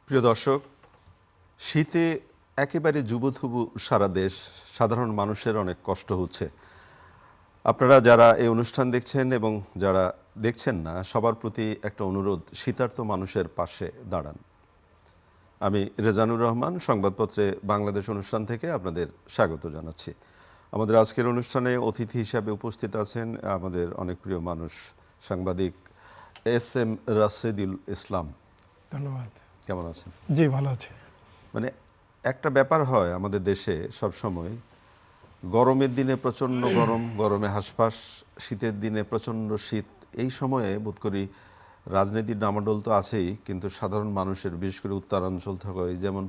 প্রিয় দর্শক, শীতে একেবারে যুবথুবু সারা দেশ, সাধারণ মানুষের অনেক কষ্ট হচ্ছে। আপনারা যারা এই অনুষ্ঠান দেখছেন এবং যারা দেখছেন না, সবার প্রতি একটা অনুরোধ, শীতার্ত মানুষের পাশে দাঁড়ান। আমি রেজানুর রহমান, সংবাদপত্রে বাংলাদেশ অনুষ্ঠান থেকে আপনাদের স্বাগত জানাচ্ছি। আমাদের আজকের অনুষ্ঠানে অতিথি হিসাবে উপস্থিত আছেন আমাদের অনেক প্রিয় মানুষ, সাংবাদিক SM রাশেদুল ইসলাম। ধন্যবাদ। কেমন আছেন? জি, ভালো আছি। মানে একটা ব্যাপার হয় আমাদের দেশে সব সময়, গরমের দিনে প্রচণ্ড গরম, গরমে হাঁসফাঁস, শীতের দিনে প্রচণ্ড শীত। এই সময়ে বোধ করি রাজনীতির ডামাডোল তো আছেই, কিন্তু সাধারণ মানুষের, বিশেষ করে উত্তরাঞ্চল থেকে, যেমন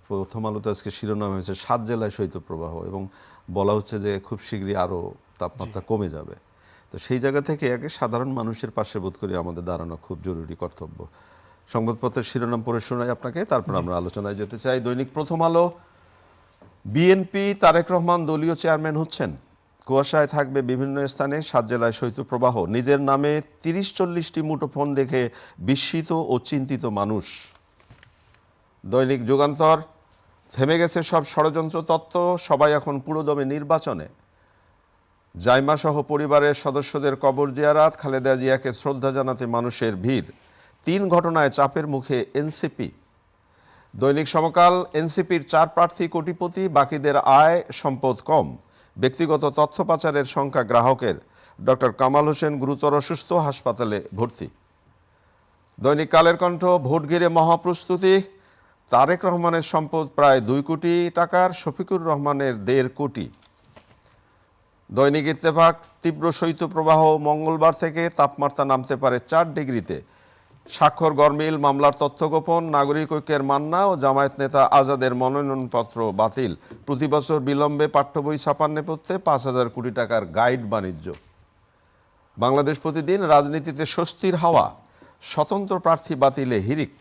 প্রথম আলোতে আজকে শিরোনাম হয়েছে 7 জেলায় শৈত্যপ্রবাহ, এবং বলা হচ্ছে যে খুব শীঘ্রই আরও তাপমাত্রা কমে যাবে। তো সেই জায়গা থেকে আগে সাধারণ মানুষের পাশে বোধ করি আমাদের দাঁড়ানো খুব জরুরি কর্তব্য। সংবাদপত্রের শিরোনাম পড়ে শোনাই আপনাকে, তারপর আমরা আলোচনায় যেতে চাই। দৈনিক প্রথম আলো, বিএনপি তারেক রহমান দলীয় চেয়ারম্যান হচ্ছেন, কুয়াশায় থাকবে বিভিন্ন স্থানে, 7 জেলায় শৈত্যপ্রবাহ, নিজের নামে 30-40টি মুঠোফোন দেখে বিস্মিত ও চিন্তিত মানুষ। দৈনিক যুগান্তর, থেমে গেছে সব ষড়যন্ত্র তত্ত্ব, সবাই এখন পুরোদমে নির্বাচনে। জাইমা সহ পরিবারের সদস্যদের কবর জিয়ারাত, খালেদা জিয়াকে শ্রদ্ধা জানাতে মানুষের ভিড়। 3 ঘটনায় চাপের মুখে এনসিপি। দৈনিক সমকাল, এনসিপির 4 প্রার্থী কোটিপতি, বাকিদের আয় সম্পদ কম, ব্যক্তিগত তথ্য পাচারের শঙ্কা গ্রাহকের। ডক্টর কামাল হোসেন গুরুতর অসুস্থ, হাসপাতালে ভর্তি। দৈনিক কালের কণ্ঠ, ভোট ঘিরে মহাপ্রস্তুতি, তারেক রহমানের সম্পদ প্রায় 2 কোটি টাকার, শফিকুর রহমানের 1.5 কোটি। দৈনিক ইত্তেফাক, তীব্র শৈত্যপ্রবাহ, মঙ্গলবার থেকে তাপমাত্রা নামতে পারে 4 ডিগ্রিতে। স্বাক্ষর গরমিল, মামলার তথ্য গোপন, নাগরিক ঐক্যের মান্না ও জামায়াত নেতা আজাদের মনোনয়নপত্র বাতিল। প্রতি বছর বিলম্বে পাঠ্য বই ছাপার নেপথ্যে 5,000 কোটি টাকার গাইড বাণিজ্য। বাংলাদেশ প্রতিদিন, রাজনীতিতে স্বস্তির হাওয়া, স্বতন্ত্র প্রার্থী বাতিলে হিড়িক।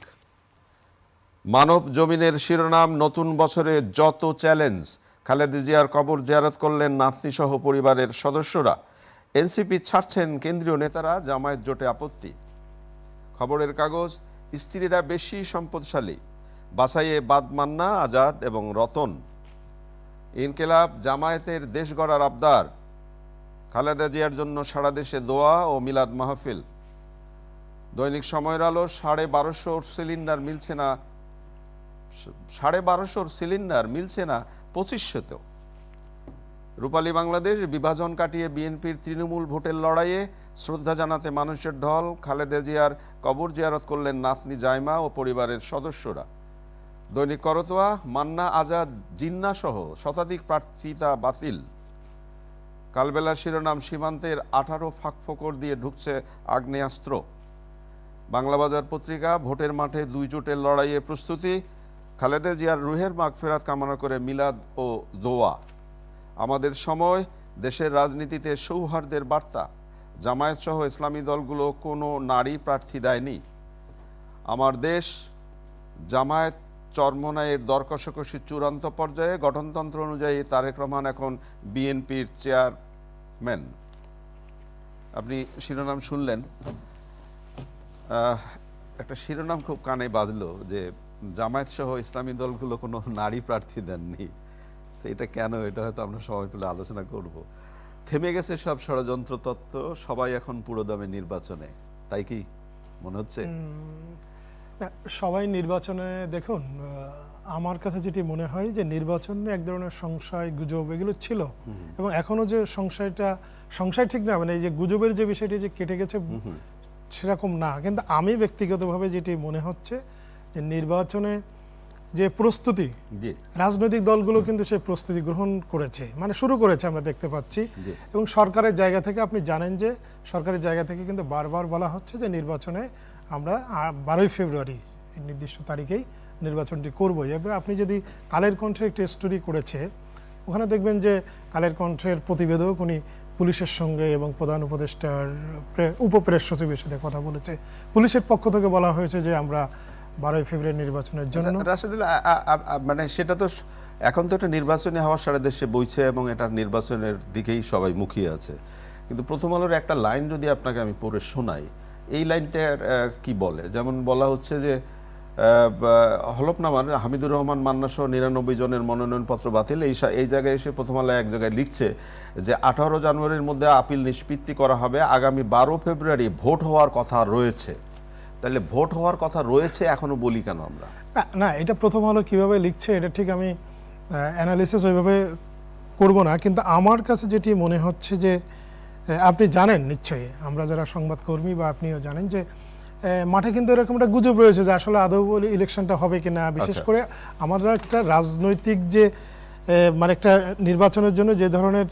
মানব জমিনের শিরোনাম, নতুন বছরে যত চ্যালেঞ্জ, খালেদা জিয়ার কবর জিয়ারত করলেন নাতনিসহ পরিবারের সদস্যরা। এনসিপি ছাড়ছেন কেন্দ্রীয় নেতারা, জামায়াত জোটে আপত্তি। খবরের কাগজ, স্ত্রীরা বেশি সম্পদশালী, বাছাইয়ে বাদ মান্না, আজাদ এবং রতন। ইনকিলাব, জামায়াতের দেশ গড়ার আবদার, খালেদা জিয়ার জন্য সারা দেশে দোয়া ও মিলাদ মাহফিল। দৈনিক সময়ের আলো, 1250 সিলিন্ডার মিলছে না, 1250 সিলিন্ডার মিলছে না 2500তেও। রূপালী বাংলাদেশ, বিভাজন কাটিয়ে বিএনপির তৃণমূল ভোটের লড়াইয়ে শ্রদ্ধা জানাতে মানুষের ঢল, খালেদা জিয়ার কবর জিয়ারত করলেন নাতনি জাইমা ও পরিবারের সদস্যরা। দৈনিক করতোয়া, মান্না, আজাদ, জিন্না সহ শতাধিক প্রার্থিতা বাতিল। কালবেলার শিরোনাম, সীমান্তের 18 ফাঁকফোকর দিয়ে ঢুকছে আগ্নেয়াস্ত্র। বাংলাবাজার পত্রিকা, ভোটের মাঠে 2 জোটের লড়াইয়ে প্রস্তুতি, খালেদা জিয়ার রুহের মাগফিরাত কামনা করে মিলাদ ও দোয়া। আমাদের সময়, দেশের রাজনীতিতে সৌহার্দ্যের বার্তা, জামায়াত সহ ইসলামী দলগুলো কোনো নারী প্রার্থী দেয়নি। আমার দেশ, জামায়াত চরমনাইয়ের দর কষাকষির চূড়ান্ত পর্যায়ে, গঠনতন্ত্র অনুযায়ী তারেক রহমান এখন বিএনপির চেয়ারম্যান। আপনি শিরোনাম শুনলেন, একটা শিরোনাম খুব কানে বাজলো যে জামায়াত সহ ইসলামী দলগুলো কোনো নারী প্রার্থী দেননি। তো এটা কেন, এটা হয়তো আমরা সময় পেলে আলোচনা করব। থেমে গেছে সব ষড়যন্ত্র তত্ত্ব, সবাই এখন পুরোদমে নির্বাচনে, তাই কি মনে হচ্ছে? সবাই নির্বাচনে, দেখুন, আমার কাছে যেটি মনে হয় যে নির্বাচনে এক ধরনের সংশয়, গুজব এগুলো ছিল, এবং এখনো যে সংশয় ঠিক না, মানে এই যে গুজবের যে বিষয়টি যে কেটে গেছে সেরকম না। কিন্তু আমি ব্যক্তিগতভাবে যেটি মনে হচ্ছে যে নির্বাচনে যে প্রস্তুতি, রাজনৈতিক দলগুলো কিন্তু সেই প্রস্তুতি গ্রহণ করেছে, মানে শুরু করেছে, আমরা দেখতে পাচ্ছি। এবং সরকারের জায়গা থেকে, আপনি জানেন যে সরকারের জায়গা থেকে কিন্তু বারবার বলা হচ্ছে যে নির্বাচনে আমরা 12ই ফেব্রুয়ারি নির্দিষ্ট তারিখেই নির্বাচনটি করবো। এবার আপনি যদি কালের কণ্ঠে একটি স্টোরি করেছে, ওখানে দেখবেন যে কালের কণ্ঠের প্রতিবেদক উনি পুলিশের সঙ্গে এবং প্রধান উপদেষ্টার উপপ্রেস সচিবের সাথে কথা বলেছে। পুলিশের পক্ষ থেকে বলা হয়েছে যে আমরা 12ই ফেব্রুয়ারি নির্বাচনের জন্য, মানে সেটা তো এখন তো একটা নির্বাচনী হাওয়া সারা দেশে বইছে এবং এটা নির্বাচনের দিকেই সবাই মুখিয়ে আছে। কিন্তু প্রথম আলোর একটা লাইন যদি আপনাকে আমি পড়ে শোনাই, এই লাইনটা কি বলে, যেমন বলা হচ্ছে যে হলফনামার হামিদুর রহমান মান্না সহ 99 জনের মনোনয়নপত্র বাতিল। এই জায়গায় এসে প্রথম আলো এক জায়গায় লিখছে যে 18 জানুয়ারির মধ্যে আপিল নিষ্পত্তি করা হবে, আগামী 12 ফেব্রুয়ারি ভোট হওয়ার কথা রয়েছে। তাহলে ভোট হওয়ার কথা রয়েছে এখনো বলি কেন আমরা? না, এটা প্রথম আলো কিভাবে লিখছে এটা ঠিক আমি অ্যানালিসিস ওইভাবে করব না, কিন্তু আমার কাছে যেটি মনে হচ্ছে যে আপনি জানেন নিশ্চয়ই, আমরা যারা সংবাদকর্মী বা আপনিও জানেন যে মাঠে কিন্তু এরকম একটা গুজব রয়েছে যে আসলে আদৌ বলে ইলেকশনটা হবে কিনা, বিশেষ করে আমাদের একটা রাজনৈতিক যে মানে একটা নির্বাচনের জন্য যে ধরনের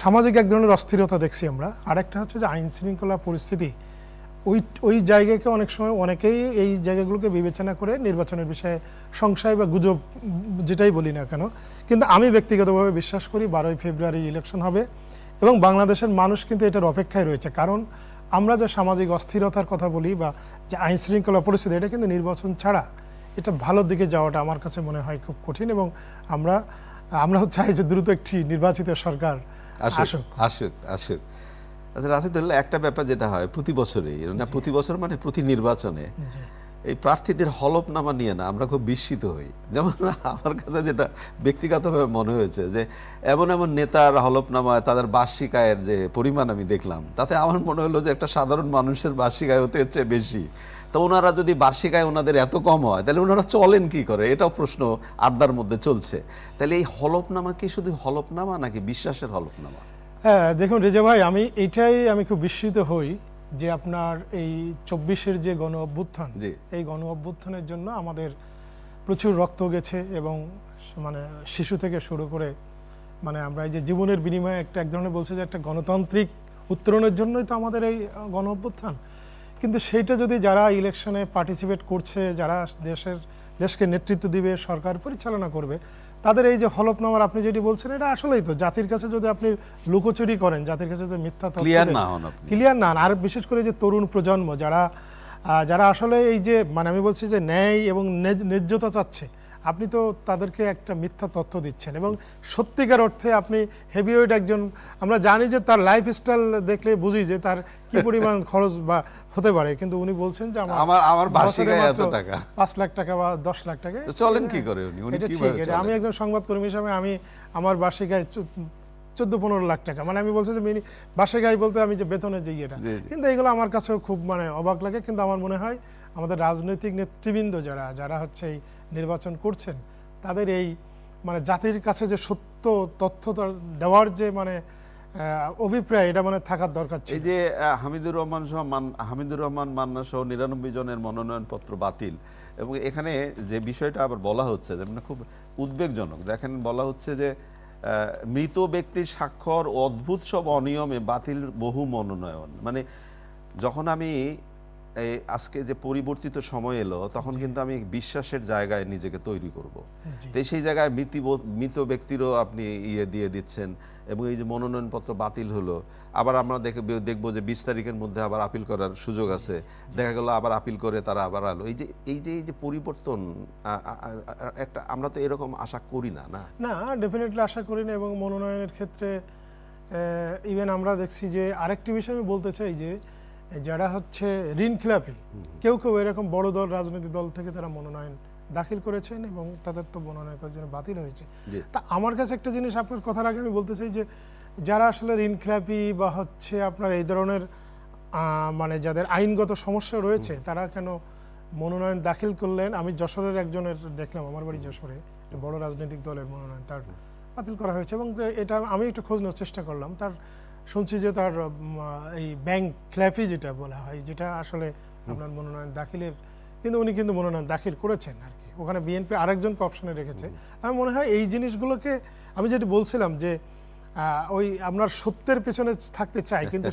সামাজিক এক ধরনের অস্থিরতা দেখছি আমরা, আরেকটা হচ্ছে যে আইন শৃঙ্খলা পরিস্থিতি, ওই জায়গাকে অনেক সময় অনেকেই এই জায়গাগুলোকে বিবেচনা করে নির্বাচনের বিষয়ে সংশয় বা গুজব যেটাই বলি না কেন, কিন্তু আমি ব্যক্তিগতভাবে বিশ্বাস করি 12ই ফেব্রুয়ারি ইলেকশন হবে এবং বাংলাদেশের মানুষ কিন্তু এটার অপেক্ষায় রয়েছে। কারণ আমরা যে সামাজিক অস্থিরতার কথা বলি বা যে আইন শৃঙ্খলা পরিস্থিতি, এটা কিন্তু নির্বাচন ছাড়া এটা ভালোর দিকে যাওয়াটা আমার কাছে মনে হয় খুব কঠিন, এবং আমরাও চাই যে দ্রুত একটি নির্বাচিত সরকার আসুক। আচ্ছা রাশিদুল্লাহ, একটা ব্যাপার যেটা হয় প্রতি বছরেই, না প্রতি বছর মানে প্রতি নির্বাচনে এই প্রার্থীদের হলফনামা নিয়ে না আমরা খুব বিস্মিত হই। যেমন আমার কাছে যেটা ব্যক্তিগতভাবে মনে হয়েছে যে এমন এমন নেতার হলফনামায় তাদের বার্ষিক আয়ের যে পরিমাণ আমি দেখলাম, তাতে আমার মনে হলো যে একটা সাধারণ মানুষের বার্ষিক আয় হতে হচ্ছে বেশি। তো ওনারা যদি বার্ষিক আয় ওনাদের এত কম হয় তাহলে ওনারা চলেন কি করে, এটাও প্রশ্ন আড্ডার মধ্যে চলছে। তাহলে এই হলফনামা কি শুধু হলফনামা নাকি বিশ্বাসের হলফনামা? হ্যাঁ দেখুন রেজা ভাই, আমি খুব বিস্মিত হই যে আপনার এই 24-এর যে গণ অভ্যুত্থান, এই গণ অভ্যুত্থানের জন্য আমাদের প্রচুর রক্ত গেছে এবং মানে শিশু থেকে শুরু করে মানে আমরা এই যে জীবনের বিনিময়ে এক ধরনের বলছে যে একটা গণতান্ত্রিক উত্তরণের জন্যই তো আমাদের এই গণ অভ্যুত্থান। কিন্তু সেইটা যদি যারা ইলেকশনে পার্টিসিপেট করছে, যারা দেশকে নেতৃত্ব দিবে, সরকার পরিচালনা করবে, তাদের এই যে হলফনামার আপনি যেটি বলছেন, এটা আসলেই তো জাতির কাছে যদি আপনি লুকোচুরি করেন, জাতির কাছে যদি মিথ্যা তথ্য ক্লিয়ার না, আর বিশেষ করে যে তরুণ প্রজন্ম যারা আসলে এই যে মানে আমি বলছি যে ন্যায় এবং ন্যায্যতা চাচ্ছে, আপনি তো তাদেরকে একটা মিথ্যা তথ্য দিচ্ছেন এবং সত্যিকার অর্থে আপনি হেভিওয়েট একজন, আমরা জানি যে তার লাইফস্টাইল দেখলে বুঝি যে তার কি পরিমাণ খরচ বা হতে পারে, কিন্তু উনি বলছেন যে আমার বার্ষিক আয় এত টাকা, 5 লাখ টাকা বা 10 লাখ টাকা। চলেন কি করে উনি? এটা ঠিক, আমি একজন সংবাদকর্মী হিসাবে আমার বার্ষিক আয় 14-15 লাখ টাকা, মানে আমি বলছি যে বার্ষিক আয় বলতে আমি যে বেতনের যে ইয়েটা, কিন্তু এইগুলো আমার কাছেও খুব মানে অবাক লাগে। কিন্তু আমার মনে হয় আমাদের রাজনৈতিক নেতৃবৃন্দ যারা হচ্ছে এই নির্বাচন করছেন, তাদের এই মানে জাতির কাছে যে সত্য তথ্য দেওয়ার যে মানে অভিপ্রায়, এটা মানে থাকার দরকার ছিল। এই যে হামিদুর রহমান মান্না সহ 99 জনের মনোনয়নপত্র বাতিল, এবং এখানে যে বিষয়টা আবার বলা হচ্ছে যে মানে খুব উদ্বেগজনক। দেখেন, বলা হচ্ছে যে মৃত ব্যক্তির স্বাক্ষর অদ্ভুত সব অনিয়মে বাতিল বহু মনোনয়ন। মানে যখন আমি আজকে যে পরিবর্তিত সময় এলো, তখন কিন্তু আমি বিশ্বাসের জায়গায় নিজেকে তৈরি করব। তো সেই জায়গায় মৃত ব্যক্তিরও আপনি দিয়ে দিচ্ছেন, এবং এই যে মনোনয়নপত্র বাতিল হলো, আবার আমরা দেখবো যে 20 তারিখের মধ্যে আবার আপিল করার সুযোগ আছে, দেখা গেল আবার আপিল করে তারা আবার আলো। এই যে পরিবর্তন, একটা আমরা তো এরকম আশা করি না। ডেফিনেটলি আশা করি না। এবং মনোনয়নের ক্ষেত্রে ইভেন আমরা দেখছি যে আরেকটি বিষয় আমি বলতে চাই যে যারা হচ্ছে ঋণ খেলাপি, কেউ এরকম বড় দল, রাজনৈতিক দল থেকে তারা মনোনয়ন দাখিল করেছেন এবং তাদের তো মনোনয়ন করার জন্য বাতিল হয়েছে। তা আমার কাছে একটা জিনিস আপনার কথার আগে আমি বলতে চাই যে যারা আসলে ঋণ খেলাপি বা হচ্ছে আপনার এই ধরনের মানে যাদের আইনগত সমস্যা রয়েছে, তারা কেন মনোনয়ন দাখিল করলেন? আমি যশোরের একজনের দেখলাম, আমার বাড়ি যশোরে, বড় রাজনৈতিক দলের মনোনয়ন তার বাতিল করা হয়েছে। এবং এটা আমি একটু খোঁজ নেওয়ার চেষ্টা করলাম, শুনছি যে তার এই ব্যাংক খেলাপি যেটা বলা হয়, যেটা আসলে আপনার মনোনয়ন দাখিলের, কিন্তু উনি কিন্তু মনোনয়ন দাখিল করেছেন আর কি, ওখানে বিএনপি আরেকজনকে অপশনে রেখেছে। আমার মনে হয় এই জিনিসগুলোকে আমি যেটা বলছিলাম যে ওই আপনার সত্যের পেছনে থাকতে চাই, কিন্তু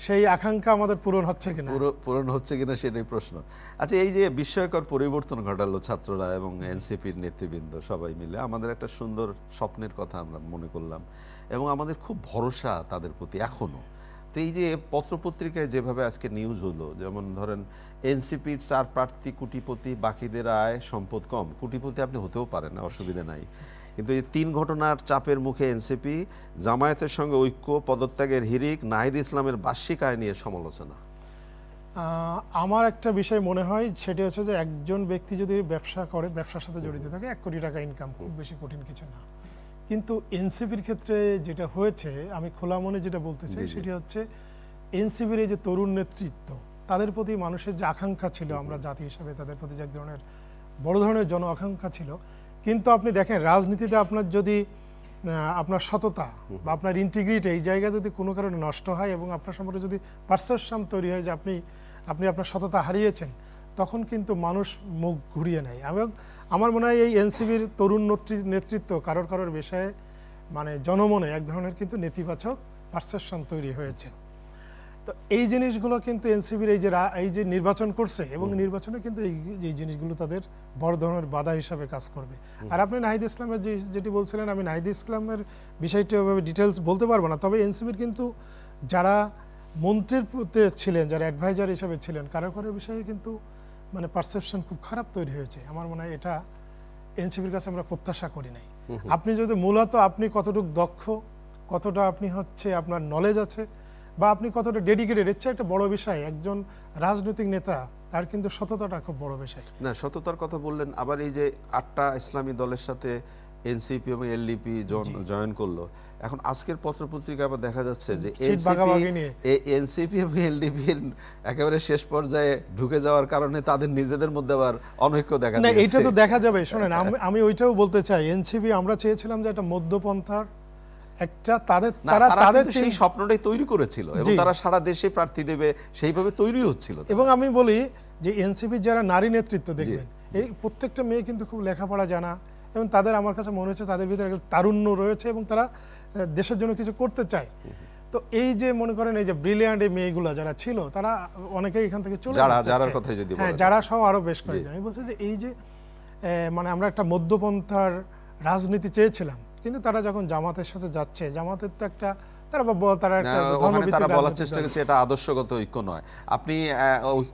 সেই আকাঙ্ক্ষা আমাদের পূরণ হচ্ছে কিনা সেটাই প্রশ্ন। আচ্ছা, এই যে বিস্ময়কর পরিবর্তন ঘটালো ছাত্ররা এবং এনসিপির নেতৃবৃন্দ সবাই মিলে, আমাদের একটা সুন্দর স্বপ্নের কথা আমরা মনে করলাম এবং আমাদের খুব ভরসা তাদের প্রতি এখনো। তো এই যে পত্রপত্রিকায় যেভাবে আজকে নিউজ হলো, যেমন ধরেন এনসিপির 4 প্রার্থী কোটিপতি, বাকিদের আয় সম্পদ কম। কোটিপতি আপনি হতেও পারেন না, অসুবিধা নাই, কিন্তু এই 3 ঘটনার চাপের মুখে এনসিপি, জামায়াতের সঙ্গে ঐক্য, পদত্যাগের হিড়িক, নাহিদ ইসলামের বার্ষিক আয় নিয়ে সমালোচনা। আমার একটা বিষয় মনে হয় সেটা হচ্ছে যে একজন ব্যক্তি যদি ব্যবসা করে, ব্যবসার সাথে জড়িত থাকে, 1 কোটি টাকা ইনকাম খুব বেশি কঠিন কিছু না। কিন্তু এনসিপির ক্ষেত্রে যেটা হয়েছে, আমি খোলা মনে যেটা বলতে চাই সেটি হচ্ছে এনসিপির এই যে তরুণ নেতৃত্ব, তাদের প্রতি মানুষের যে আকাঙ্ক্ষা ছিল, আমরা জাতি হিসাবে তাদের প্রতি যে এক ধরনের বড় ধরনের জন আকাঙ্ক্ষা ছিল। কিন্তু আপনি দেখেন রাজনীতিতে আপনার যদি আপনার সততা বা আপনার ইন্টিগ্রিটি এই জায়গা যদি কোনো কারণে নষ্ট হয় এবং আপনার সম্পর্কে যদি পারসেপশন তৈরি হয় যে আপনি আপনার সততা হারিয়েছেন, তখন কিন্তু মানুষ মুখ ঘুরিয়ে নেয়। এবং আমার মনে হয় এই এনসিপির তরুণ নেতৃত্ব কারোর বিষয়ে মানে জনমনে এক ধরনের কিন্তু নেতিবাচক পারসেপশন তৈরি হয়েছে। তো এই জিনিসগুলো কিন্তু এনসিপির এই যে নির্বাচন করছে এবং নির্বাচনে কিন্তু এই জিনিসগুলো তাদের বড় ধরনের বাধা হিসাবে কাজ করবে। আর আপনি নাহিদ ইসলামের যেটি বলছিলেন, আমি নাহিদ ইসলামের বিষয়টি ওইভাবে ডিটেলস বলতে পারবো না, তবে এনসিপির কিন্তু যারা মন্ত্রীর ছিলেন, যারা অ্যাডভাইজার হিসাবে ছিলেন, কারো বিষয়ে কিন্তু মানে পারসেপশন খুব খারাপ তৈরি হয়েছে। আমার মনে হয় এটা এনসিপির কাছে আমরা প্রত্যাশা করি নাই। আপনি যদি মূলত আপনি কতটুকু দক্ষ, কতটা আপনি হচ্ছে আপনার নলেজ আছে বা আপনি কতটা ডেডিকেটেড, এর চেয়ে একটা বড় বিষয় একজন রাজনৈতিক নেতা তার কিন্তু সততাটা খুব বড় বিষয়। না, সততার কথা বললেন, আবার এই যে 8টা ইসলামী দলের সাথে এনসিপি এবং এলডিপি জয়েন করলো, এখন আজকের পত্রপত্রিকা আবার দেখা যাচ্ছে যে এনসিপি এবং এলডিপি একেবারে শেষ পর্যায়ে ঢুকে যাওয়ার কারণে তাদের নিজেদের মধ্যে আবার অনৈক্য দেখা যাচ্ছে। না, এটা তো দেখা যাবে। শোনেন, আমি ওইটাও বলতে চাই, এনসিপি আমরা চেয়েছিলাম যে একটা মধ্যপন্থার একটা তাদের সেই স্বপ্নটাই তৈরি করেছিল এবং তারা সারা দেশে প্রার্থী দেবে সেইভাবে তৈরি হচ্ছিল। এবং আমি বলি যে এনসিপির যারা নারী নেতৃত্ব দেখবেন, এই প্রত্যেকটা মেয়ে কিন্তু খুব লেখাপড়া জানা এবং তাদের আমার কাছে মনে হচ্ছে তাদের ভিতরে তারুণ্য রয়েছে এবং তারা দেশের জন্য কিছু করতে চায়। তো এই যে মনে করেন এই যে ব্রিলিয়ান্ট এই মেয়েগুলো যারা ছিল, তারা অনেকেই এখান থেকে চলে যাচ্ছে, যারা সহ আরো বেশ কয়েকজন। আমি বলছি যে এই যে মানে আমরা একটা মধ্যপন্থার রাজনীতি চেয়েছিলাম, কিন্তু তারা যখন জামাতের সাথে যাচ্ছে, জামাতের তো একটা তারা একটা তারা বলার চেষ্টা করছে এটা আদর্শগত ঐক্য নয়। আপনি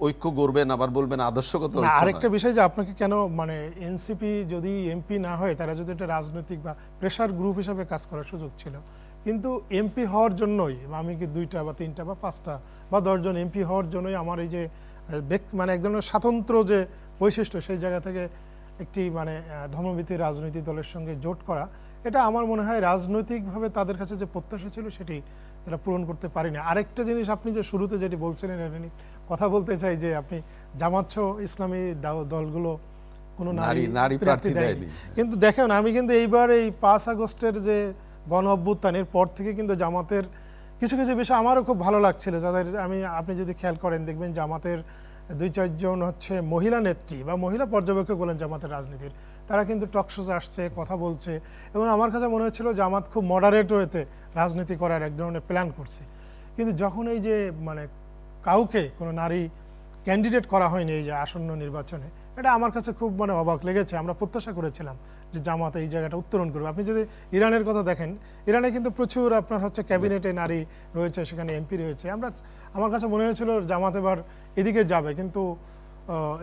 ঐক্য গড়বেন আবার বলবেন আদর্শগত ঐক্য। আরেকটা বিষয় যে আপনাকে কেন মানে এনসিপি যদি এমপি না হয়, তারা যদি একটা রাজনৈতিক বা প্রেসার গ্রুপ হিসেবে কাজ করার সুযোগ ছিল, কিন্তু এমপি হওয়ার জন্যই আমি কি 2টা বা 3টা বা 5টা বা 10 জন এমপি হওয়ার জন্যই আমার এই যে মানে এক ধরনের স্বাতন্ত্র্য যে বৈশিষ্ট্য, সেই জায়গা থেকে একটি মানে ধর্মভিত্তিক রাজনৈতিক দলের সঙ্গে জোট করা, এটা আমার মনে হয় রাজনৈতিকভাবে তাদের কাছে যে প্রত্যাশা ছিল সেটি তারা পূরণ করতে পারি না। আরেকটা জিনিস আপনি যে শুরুতে যেটি বলছিলেন, কথা বলতে চাই যে আপনি জামাত ইসলামী দলগুলো কোনো নারী প্রার্থী দেয়নি। কিন্তু দেখেন, আমি কিন্তু এইবার এই 5 আগস্টের যে গণ অভ্যুত্থানের পর থেকে কিন্তু জামাতের কিছু বিষয় আমারও খুব ভালো লাগছিল, যাদের আপনি যদি খেয়াল করেন দেখবেন জামাতের 2-4 জন হচ্ছে মহিলা নেত্রী বা মহিলা পর্যবেক্ষক বলেন জামাতের রাজনীতির, তারা কিন্তু টকশোতে আসছে, কথা বলছে এবং আমার কাছে মনে হচ্ছিল জামাত খুব মডারেট হয়েতে রাজনীতি করার এক ধরনের প্ল্যান করছে। কিন্তু যখন এই যে মানে কাউকে কোনো নারী ক্যান্ডিডেট করা হয়নি এই যে আসন্ন নির্বাচনে, এটা আমার কাছে খুব মানে অবাক লেগেছে। আমরা প্রত্যাশা করেছিলাম যে জামাত এই জায়গাটা উত্তরণ করবে। আপনি যদি ইরানের কথা দেখেন, ইরানে কিন্তু প্রচুর আপনার হচ্ছে ক্যাবিনেটে নারী রয়েছে, সেখানে এমপি রয়েছে। আমার কাছে মনে হয়েছিল জামাত এবার এদিকে যাবে, কিন্তু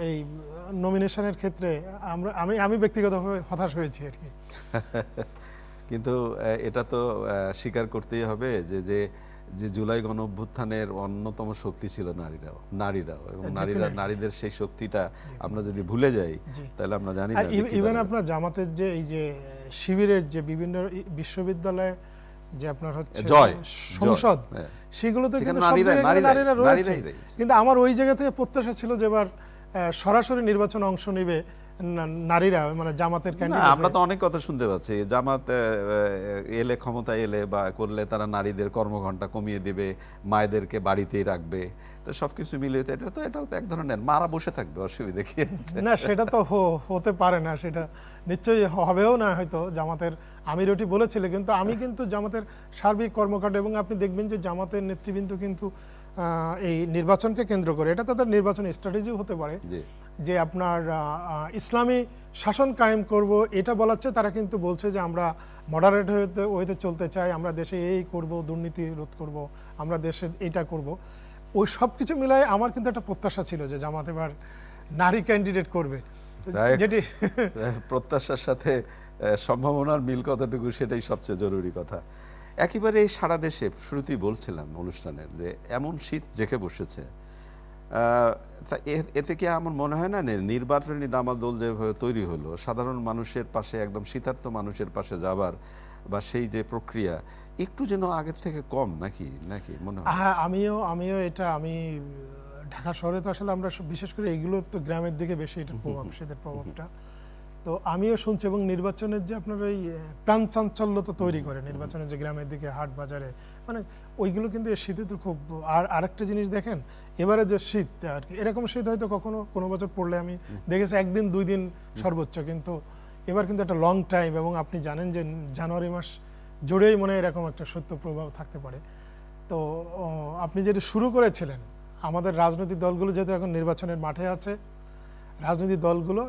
এই নমিনেশনের ক্ষেত্রে আমি ব্যক্তিগতভাবে হতাশ হয়েছি আর কি। কিন্তু এটা তো স্বীকার করতেই হবে যে জুলাই গণ অভ্যুত্থানের অন্যতম শক্তি ছিল নারীরাও এবং নারীদের সেই শক্তিটা আমরা যদি ভুলে যাই তাহলে আমরা জানি না। ইভেন আপনার জামাতের যে এই যে শিবিরের যে বিভিন্ন বিশ্ববিদ্যালয়ে যে আপনার হচ্ছে সংসদ, সেগুলোতে কিন্তু নারীরা রয়েছে। কিন্তু আমার ওই জায়গা থেকে প্রত্যাশা ছিল যে এবার সরাসরি নির্বাচনে অংশ নেবে নারীরা, মানে জামাতের ক্যান্ডিডেট। আমরা তো অনেক কথা শুনতে পাচ্ছি, জামাত এলে ক্ষমতায় এলে বা করলে তারা নারীদের কর্মঘণ্টা কমিয়ে দেবে, মায়েদেরকে বাড়িতেই রাখবে। তো সবকিছু মিলিয়ে এটাও তো এক ধরনের মারা বসে থাকবে, অসুবিধা কি? না, সেটা তো হতে পারে না, সেটা নিশ্চয়ই হবেও না। হয়তো জামাতের আমির ওটি বলেছিল, কিন্তু আমি কিন্তু জামাতের সার্বিক কর্মকাণ্ড এবং আপনি দেখবেন যে জামাতের নেতৃবৃন্দ কিন্তু এই নির্বাচনকে কেন্দ্র করে, এটা তাদের নির্বাচনী স্ট্র্যাটেজিও হতে পারে যে আপনার ইসলামী শাসন কায়েম করব এটা বলাচ্ছে, তারা কিন্তু বলছে যে আমরা মডারেট হইতে চলতে চাই, আমরা দেশে এই করব, দুর্নীতি রোধ করব, আমরা দেশে এইটা করব। ওই সব কিছু মিলাই আমার কিন্তু একটা প্রত্যাশা ছিল যে জামাত এবার নারী ক্যান্ডিডেট করবে, যেটি প্রত্যাশার সাথে সম্ভাবনার মিল কতটুকু সেটাই সবচেয়ে জরুরি কথা। একেবারে সারা দেশে শুরুতেই বলছিলাম অনুষ্ঠানের যে এমন শীত জেঁকে বসেছে, তা এতে কি আমার মনে হয় না নির্বাচনী ডামাডোল যেভাবে তৈরি হলো, সাধারণ মানুষের পাশে, একদম শীতার্ত মানুষের পাশে যাবার বা সেই যে প্রক্রিয়া একটু যেন আগের থেকে কম, নাকি নাকি মনে হয়? হ্যাঁ, আমিও এটা ঢাকা শহরে তো আসলে আমরা বিশেষ করে এগুলো তো গ্রামের দিকে বেশি এটার প্রভাব, শীতের প্রভাবটা। তো আমিও শুনছি, এবং নির্বাচনের যে আপনার ওই প্রাণ চাঞ্চল্যতা তৈরি করে নির্বাচনের যে গ্রামের দিকে হাট বাজারে, মানে ওইগুলো কিন্তু এই শীতে তো খুব। আর আরেকটা জিনিস দেখেন, এবারে যে শীত আর কি, এরকম শীত হয়তো কখনো কোনো বছর পড়লে আমি দেখেছি একদিন 2 দিন সর্বোচ্চ, কিন্তু এবার কিন্তু একটা লং টাইম, এবং আপনি জানেন যে জানুয়ারি মাস জুড়েই মনে হয় এরকম একটা সত্য প্রভাব থাকতে পারে। তো আপনি যেটা শুরু করেছিলেন, আমাদের রাজনৈতিক দলগুলো যেহেতু এখন নির্বাচনের মাঠে আছে, রাজনৈতিক দলগুলো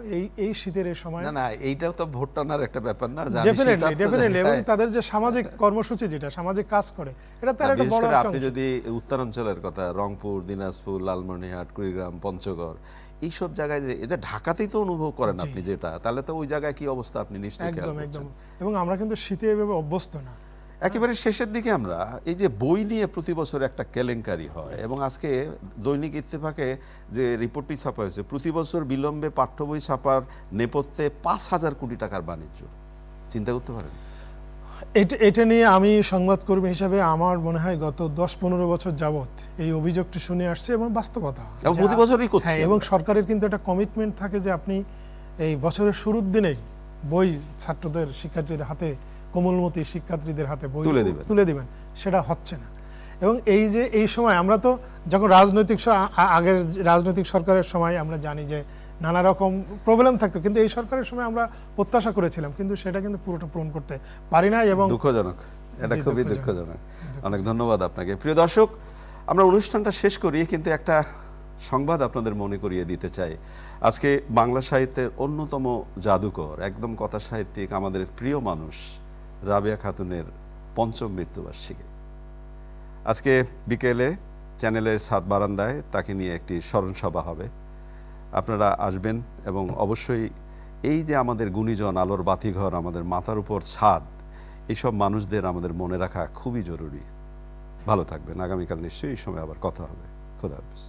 এই শীতের এই সময়, না না, এইটাও তো ভোট টানার একটা ব্যাপার না, জানি ডেফিনেটলি শীতার্ত এবং জায়গায়। তাদের যে সামাজিক কর্মসূচি, যেটা সামাজিক কাজ করে, এটা তার একটা বিশেষ বড় করে একটা আপনি অংশ। যদি উত্তরাঞ্চলের কথা, রংপুর, দিনাজপুর, লালমনিরহাট, কুড়িগ্রাম, পঞ্চগড়, এইসব জায়গায় যে এদের ঢাকাতেই তো অনুভব করেন জি। আপনি, যেটা তাহলে তো ওই জায়গায় কি অবস্থা আপনি নিশ্চয়ই খেয়াল একদম একদম, করছেন। এবং আমরা কিন্তু শীতে এভাবে অভ্যস্ত না। একেবারে শেষের দিকে আমরা এই যে বই নিয়ে প্রতি বছর একটা কেলেঙ্কারি হয়, এবং আজকে দৈনিক ইত্তেফাকে যে রিপোর্টটি ছাপা হয়েছে, প্রতি বছর বিলম্বে পাঠ্য বই ছাপার নেপথ্যে 5,000 কোটি টাকার বাণিজ্য, চিন্তা করতে পারেন। এটা নিয়ে আমি সংবাদকর্মী হিসেবে আমার মনে হয় গত 10-15 বছর যাবত এই অভিযোগটি শুনে আসছে, এবং বাস্তবতা এবং প্রতি বছরই করছে। হ্যাঁ, এবং সরকারের কিন্তু একটা কমিটমেন্ট থাকে যে আপনি এই বছরের শুরুর দিনেই বই ছাত্রদের, শিক্ষার্থীদের হাতে, কোমলমতি শিক্ষার্থীদের হাতে বই তুলে দিবেন, সেটা হচ্ছে না। এবং এই সময় আমরা তো যখন আগের রাজনৈতিক সরকারের সময় আমরা জানি যে নানা রকম প্রবলেম থাকতো, কিন্তু এই সরকারের সময় আমরা প্রত্যাশা করেছিলাম, কিন্তু সেটা কিন্তু পুরোটা পূরণ করতে পারি না, এবং দুঃখজনক, এটা জি, খুবই দুঃখজনক। অনেক ধন্যবাদ আপনাকে। প্রিয় দর্শক, আমরা অনুষ্ঠানটা শেষ করি, কিন্তু একটা সংবাদ আপনাদের মনে করিয়ে দিতে চাই। আজকে বাংলা সাহিত্যের অন্যতম জাদুকর, একদম কথা সাহিত্যিক, আমাদের প্রিয় মানুষ রাবেয়া খাতুনের 5ম মৃত্যুবার্ষিকী। আজকে বিকেলে চ্যানেলের ছাদ বারান্দায় তাকে নিয়ে একটি স্মরণ সভা হবে। আপনারা আসবেন, এবং অবশ্যই এই যে আমাদের গুণীজন, আলোর বাতিঘর, আমাদের মাথার উপর ছাদ, এইসব মানুষদের আমাদের মনে রাখা খুবই জরুরি। ভালো থাকবেন। আগামীকাল নিশ্চয়ই এই সময় আবার কথা হবে। খোদা হাফেজ।